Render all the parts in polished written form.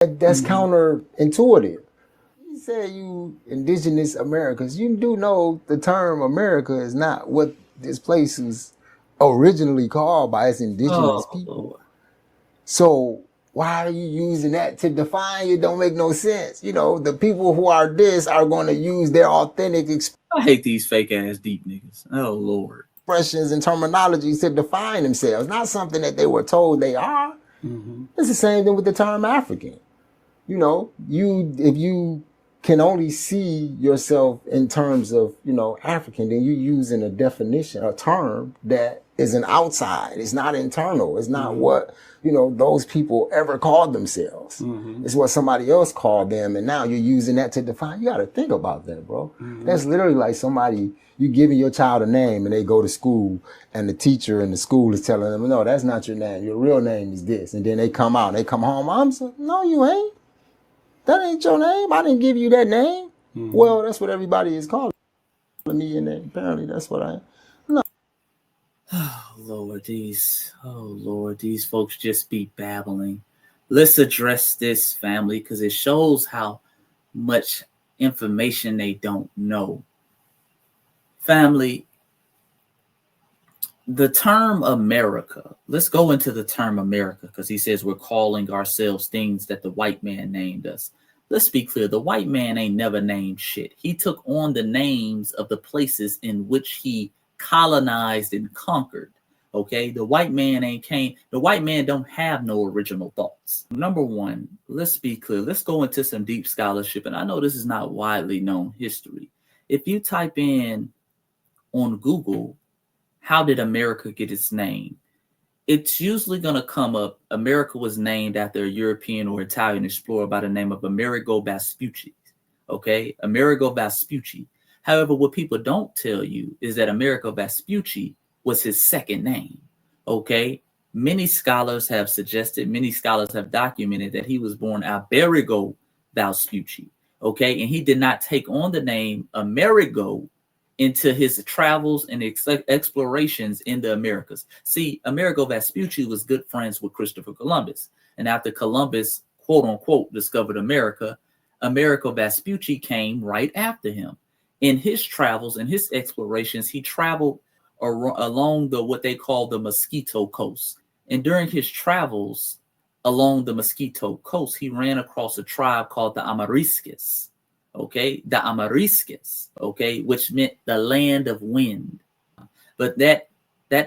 That's counterintuitive. You say you indigenous Americans, you do know the term America is not what this place was originally called by its indigenous Oh people. Lord. So why are you using that to define it? Don't make no sense. You know, the people who are this are going to use their authentic I hate these fake ass deep niggas. Oh Lord. expressions and terminologies to define themselves, not something that they were told they are. Mm-hmm. It's the same thing with the term African. You know, if you can only see yourself in terms of, you know, African, then you're using a definition, a term that is an outside. It's not internal. It's not what, you know, those people ever called themselves. It's what somebody else called them. And now you're using that to define. You got to think about that, bro. That's literally like somebody, you giving your child a name and they go to school and the teacher in the school is telling them, no, that's not your name. Your real name is this. And then they come out and they come home. I'm saying, no, you ain't. That ain't your name. I didn't give you that name. Well, that's what everybody is calling me, and apparently that's what I am. No. Oh Lord, these folks just be babbling. Let's address this, family, because it shows how much information they don't know. Family, the term America, let's go into the term America because he says we're calling ourselves things that the white man named us. Let's be clear, the white man ain't never named shit. He took on the names of the places in which he colonized and conquered. Okay, the white man don't have no original thoughts. Number one, let's be clear. Let's go into some deep scholarship. And I know this is not widely known history. If you type in on Google, how did America get its name? It's usually going to come up, America was named after a European or Italian explorer by the name of Amerigo Vespucci. Okay, Amerigo Vespucci. However, what people don't tell you is that Amerigo Vespucci was his second name. Okay, many scholars have documented that he was born Alberigo Vespucci. Okay, and he did not take on the name Amerigo into his travels and explorations in the Americas. See, Amerigo Vespucci was good friends with Christopher Columbus. And after Columbus, quote unquote, discovered America, Amerigo Vespucci came right after him. In his travels and his explorations, he traveled along what they call the Mosquito Coast. And during his travels along the Mosquito Coast, he ran across a tribe called the Amarisques. Okay, the Amarisques, okay, which meant the land of wind. But that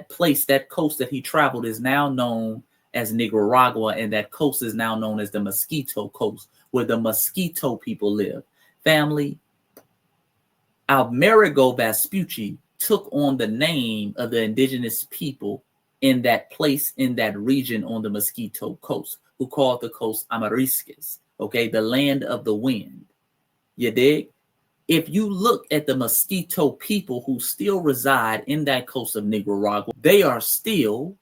place, that coast that he traveled is now known as Nicaragua, and that coast is now known as the Mosquito Coast, where the Mosquito people live. Family, Amerigo Vespucci took on the name of the indigenous people in that place, in that region on the Mosquito Coast, who called the coast Amarisques, okay, the land of the wind. You dig? If you look at the Mosquito people who still reside in that coast of Nicaragua, they are still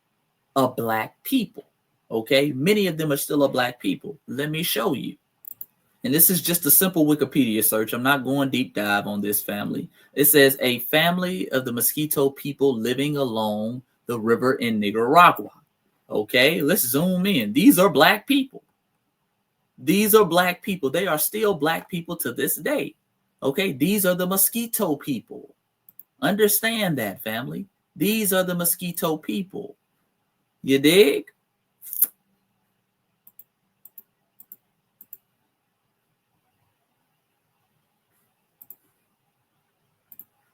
a black people. Okay, many of them are still a black people. Let me show you. And this is just a simple Wikipedia search. I'm not going deep dive on this family. It says a family of the Mosquito people living along the river in Nicaragua. Okay, let's zoom in. These are black people. These are black people. They are still black people to this day. Okay, these are the Mosquito people. Understand that, family. These are the Mosquito people. You dig?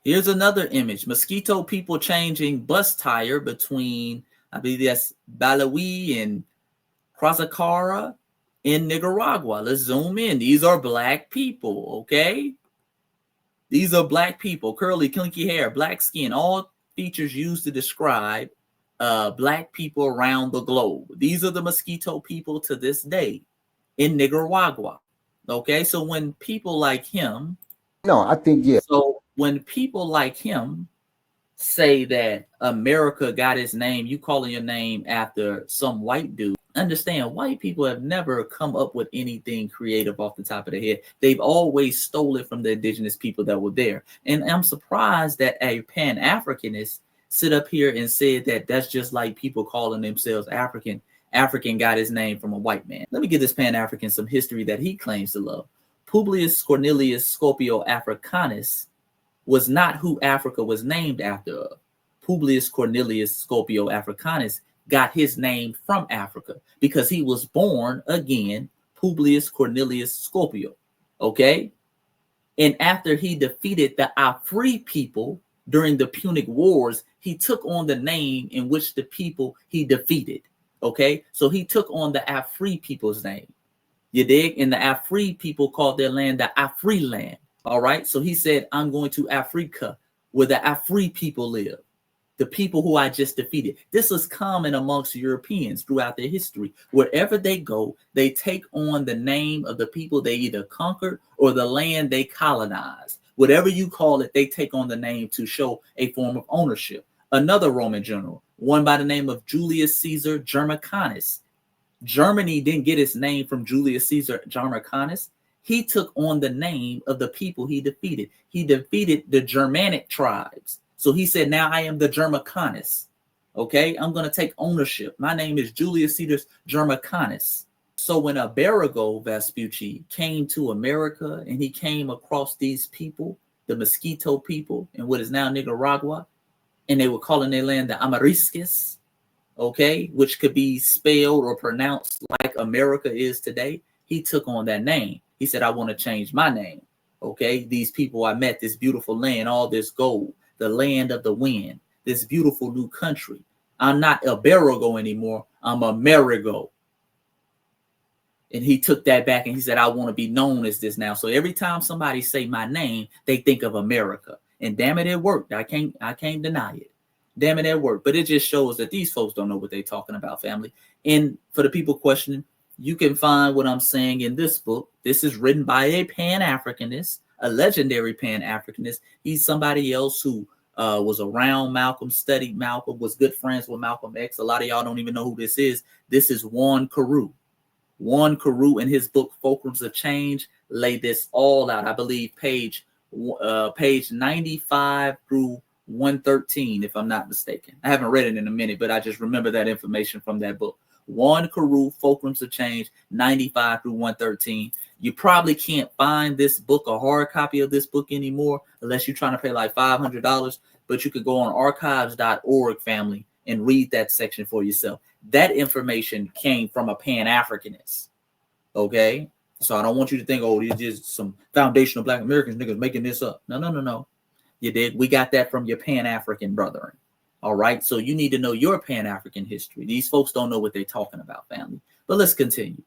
Here's another image. Mosquito people changing bus tire between, I believe that's Balawi and Crazacara in Nicaragua. Let's zoom in. These are black people, okay? These are black people, curly, kinky hair, black skin, all features used to describe black people around the globe. These are the Mosquito people to this day in Nicaragua. Okay, so when people like him, No, I think, yeah. so when people like him say that America got its name, you calling your name after some white dude. Understand, white people have never come up with anything creative off the top of their head. They've always stole it from the indigenous people that were there. And I'm surprised that a Pan-Africanist sit up here and said that that's just like people calling themselves African African got his name from a white man. Let me give this Pan-African some history that he claims to love. Publius Cornelius Scipio Africanus was not who Africa was named after. Publius Cornelius Scipio Africanus got his name from Africa because he was born, again, Publius Cornelius Scipio, okay? And after he defeated the Afri people during the Punic Wars, he took on the name in which the people he defeated, okay? So he took on the Afri people's name, you dig? And the Afri people called their land the Afri land, all right? So he said, I'm going to Africa, where the Afri people live, the people who I just defeated. This is common amongst Europeans throughout their history. Wherever they go, they take on the name of the people they either conquered or the land they colonized. Whatever you call it, they take on the name to show a form of ownership. Another Roman general, one by the name of Julius Caesar Germanicus. Germany didn't get its name from Julius Caesar Germanicus. He took on the name of the people he defeated. He defeated the Germanic tribes. So he said, now I am the Germanicus. Okay, I'm going to take ownership. My name is Julius Caesar Germanicus. So when Amerigo Vespucci came to America and he came across these people, the Mosquito people in what is now Nicaragua, and they were calling their land the Amariscus, okay, which could be spelled or pronounced like America is today, he took on that name. He said, I want to change my name. Okay, these people I met, this beautiful land, all this gold, the land of the wind, this beautiful new country. I'm not Alberigo anymore. I'm Amerigo. And he took that back and he said, I want to be known as this now. So every time somebody say my name, they think of America. And damn it, it worked. I can't deny it. Damn it, it worked. But it just shows that these folks don't know what they're talking about, family. And for the people questioning, you can find what I'm saying in this book. This is written by a Pan-Africanist, a legendary Pan-Africanist. He's somebody else who was around Malcolm, studied Malcolm, was good friends with Malcolm X. A lot of y'all don't even know who this is. This is Juan Carew. Juan Carew in his book, Fulcrums of Change, laid this all out. I believe page 95 through 113, if I'm not mistaken. I haven't read it in a minute, but I just remember that information from that book. Juan Carew, Fulcrums of Change, 95 through 113. You probably can't find this book, a hard copy of this book anymore, unless you're trying to pay like $500, but you could go on archives.org, family, and read that section for yourself. That information came from a Pan-Africanist, okay? So I don't want you to think, oh, these just some foundational Black Americans niggas making this up. No. You did. We got that from your Pan-African brethren. All right. So you need to know your Pan-African history. These folks don't know what they're talking about, family. But let's continue.